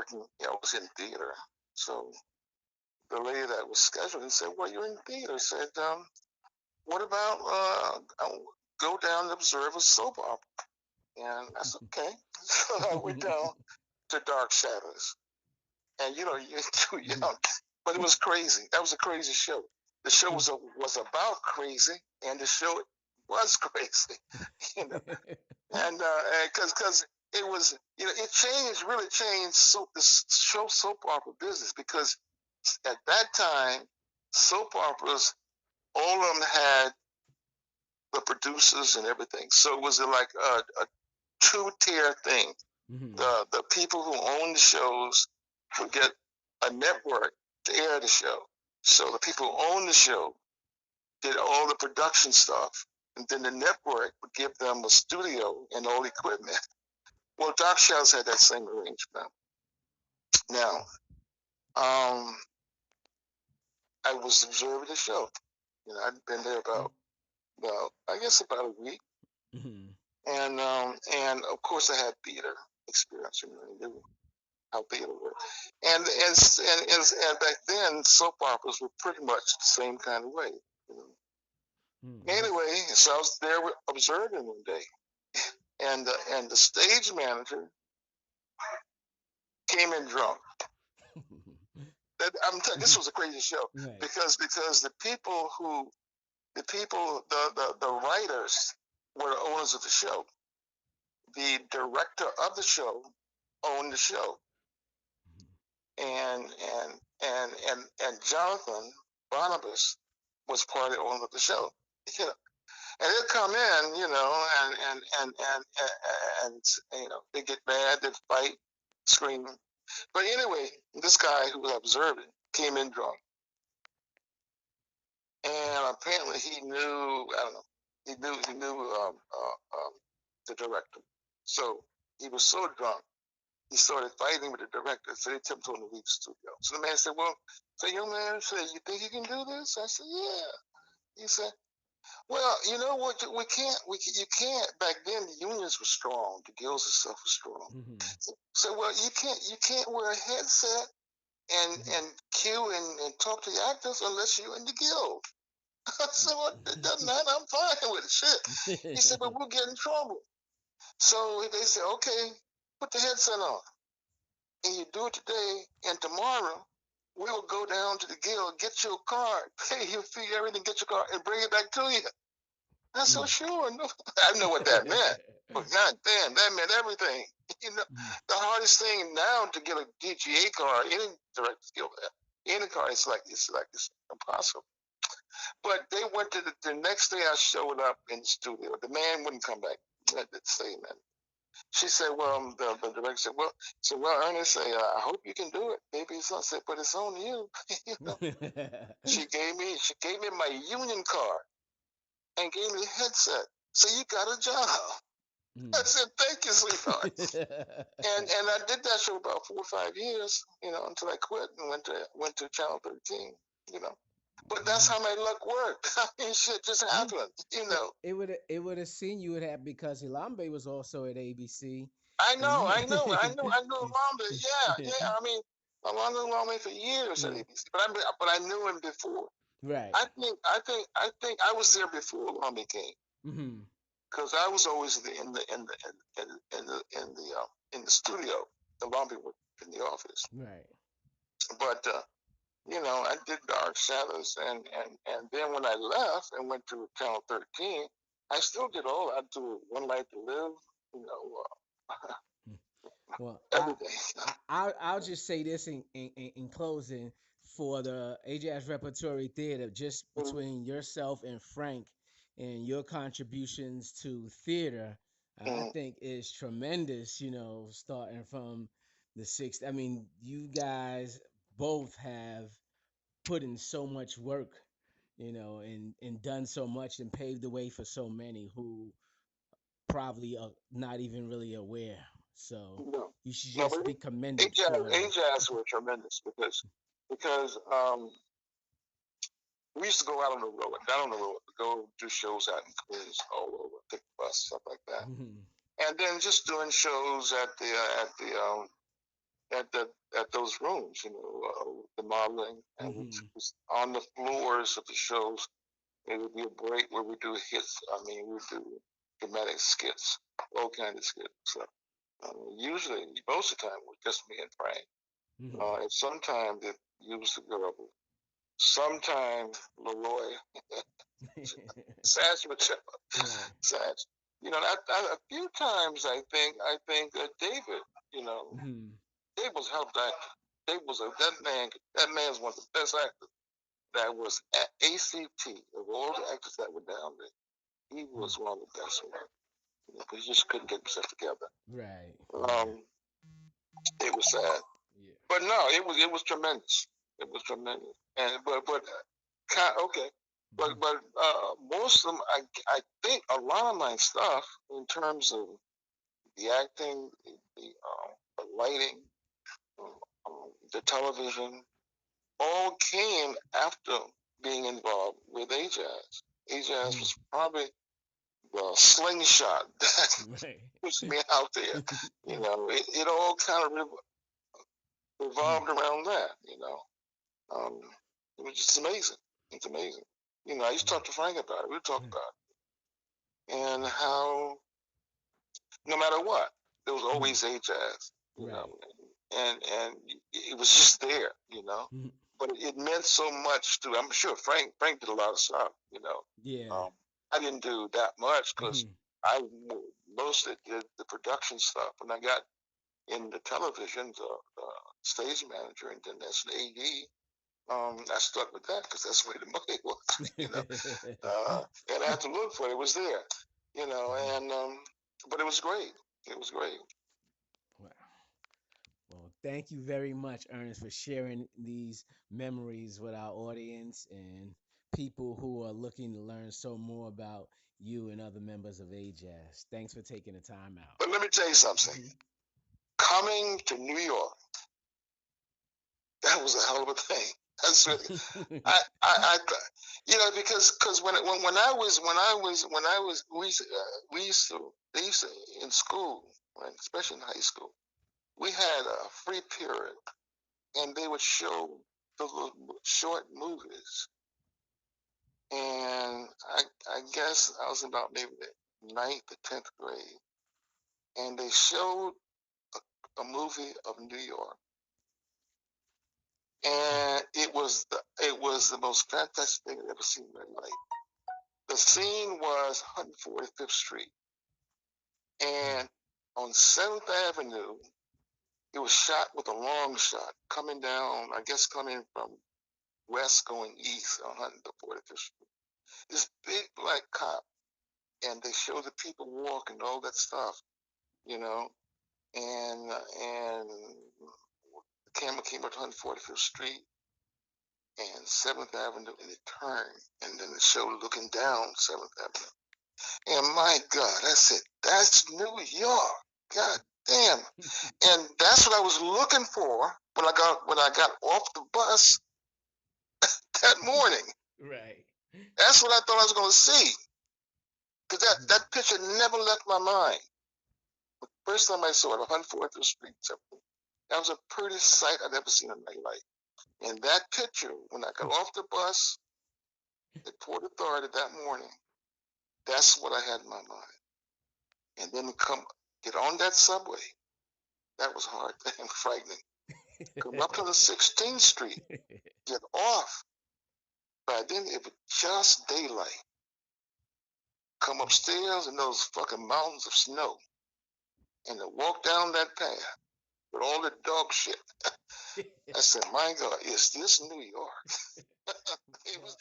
working, I was in theater. So the lady that was scheduling said, "Well, you're in theater." Said, "What about go down and observe a soap opera?" And I said, "Okay." So I went down to Dark Shadows, and you're too young, but it was crazy. That was a crazy show. The show was about crazy, and the show was crazy, you know, and because it was, it really changed the show soap opera business, because at that time soap operas, all of them had the producers and everything. So it was like a two-tier thing. The people who owned the shows would get a network to air the show. So the people who owned the show did all the production stuff, and then the network would give them a studio and all equipment. Well, Dark Shadows had that same arrangement. Now, I was observing the show. I'd been there about I guess about a week, and of course I had theater experience. I knew how theater worked, and back then soap operas were pretty much the same kind of way. Anyway, so I was there observing one day, and the stage manager came in drunk. I'm telling you, this was a crazy show, because the writers were the owners of the show. The director of the show owned the show, and Jonathan Barnabas was part of the owner of the show. And they'll come in, and they get mad, they fight, scream. But anyway, this guy who was observing came in drunk, and apparently he knew, I don't know, he knew the director. So he was so drunk, he started fighting with the director. So they took him to the lead studio. So the man said, "Well," the young man said, "You think you can do this?" I said, "Yeah." He said, "Well, you know what? You can't. Back then, the unions were strong. The guilds and stuff was strong. So, well, you can't wear a headset and cue and talk to the actors unless you're in the guild." I said, "Well, it doesn't matter. I'm fine with it. Shit." He said, "But we'll get in trouble." So they said, "Okay, put the headset on, and you do it today, and tomorrow we will go down to the guild, get your card, pay your fee, everything, get your card, and bring it back to you." I said, "Sure." No, I know what that meant. But god damn, that meant everything. The hardest thing now to get a DGA card, any direct skill, any card, it's impossible. But they went to the next day. I showed up in the studio. The man wouldn't come back. That same man. She said, "Well," the director said, "Well, Ernest, I hope you can do it. Maybe it's not." I said, "But it's on you." She gave me my union card and gave me a headset. So you got a job. I said, "Thank you, sweetheart." and I did that show about 4 or 5 years, until I quit and went to Channel 13, But that's how my luck worked. I mean, shit just happened, It would have seen you would have, because Elombe was also at ABC, I and know, you. I know, I know, I knew Elombe. Yeah, yeah. I mean, I knew Elombe for years at ABC, but I knew him before. Right. I think I was there before Elombe came, because I was always in the studio. Elombe was in the office, Right. but I did Dark Shadows, and then when I left and went to Channel 13, I still did all. I do One Life to Live, you know, Well, everything. I'll just say this in closing, for the AJASS Repertory Theater, just between yourself and Frank and your contributions to theater, I Mm-hmm. think is tremendous. Starting from the sixth. I mean, you guys both have put in so much work, and done so much and paved the way for so many who probably are not even really aware. So No, you should no, just but be commended AJAS, for that. AJAS were tremendous, because we used to go out on the road, down on the road, go do shows out in Queens, all over, take the bus, stuff like that, and then just doing shows at the at the at those rooms, the modeling, and we Hmm. was on the floors of the shows. It would be a break where we do hits. I mean, we do dramatic skits, all kinds of skits. So usually, most of the time, it was just me and Frank. Hmm. And sometimes it used the girl. Sometimes Leroy, Sash would show up. Right. Sash. A few times I think David, you know, Hmm. David was helped actor. David was that man's one of the best actors that was at ACT of all the actors that were down there. He was one of the best ones. But he just couldn't get himself together. Right. Yeah. Um, it was sad, Yeah. but no, it was tremendous. It was tremendous, and okay, most of them, I think a lot of my stuff in terms of the acting, the lighting, the television, all came after being involved with AJASS. AJASS Mhm. was probably the slingshot that Right. pushed me out there. It all kind of Mhm. revolved around that. Um, it was just amazing. It's amazing. I used to talk to Frank about it. We talked Mhm. about it and how no matter what, there was Mhm. always AJASS. Right. And it was just there. Mhm. But it meant so much to. I'm sure Frank did a lot of stuff. Yeah. Um, I didn't do that much because Mhm. I mostly did the production stuff. When I got in the television, the stage manager, and then as an AD, I stuck with that because that's where the money was. You know, and I had to look for it. It was there. Mhm. And but it was great. It was great. Wow. Well, thank you very much, Ernest, for sharing these memories with our audience and people who are looking to learn so more about you and other members of AJASS. Thanks for taking the time out. But let me tell you something. Mhm. Coming to New York, that was a hell of a thing. That's really, I because when I was we used to they used to in school, right, especially in high school, we had a free period, and they would show the little short movies, and I guess I was about maybe the ninth or 10th grade, and they showed a movie of New York, and it was the most fantastic thing I've ever seen in my life. The scene was 145th Street, and on 7th Avenue, it was shot with a long shot coming down, I guess coming from west going east on 145th Street. This big black cop, and they show the people walking, all that stuff, you know, and the camera came up to 145th Street and 7th Avenue, and it turned, and then it showed looking down 7th Avenue. And my God, I said, that's New York. God damn. And that's what I was looking for when I got off the bus that morning. Right. That's what I thought I was gonna see. Because that, Mhm. that picture never left my mind. First time I saw it, 104th Street. That was a prettiest sight I'd ever seen in my life. And that picture, when I got off the bus at Port Authority that morning, that's what I had in my mind. And then get on that subway. That was hard and frightening. Come up to the 16th Street, get off. By then it was just daylight. Come upstairs in those fucking mountains of snow, and to walk down that path with all the dog shit. I said, my God, is this New York? It was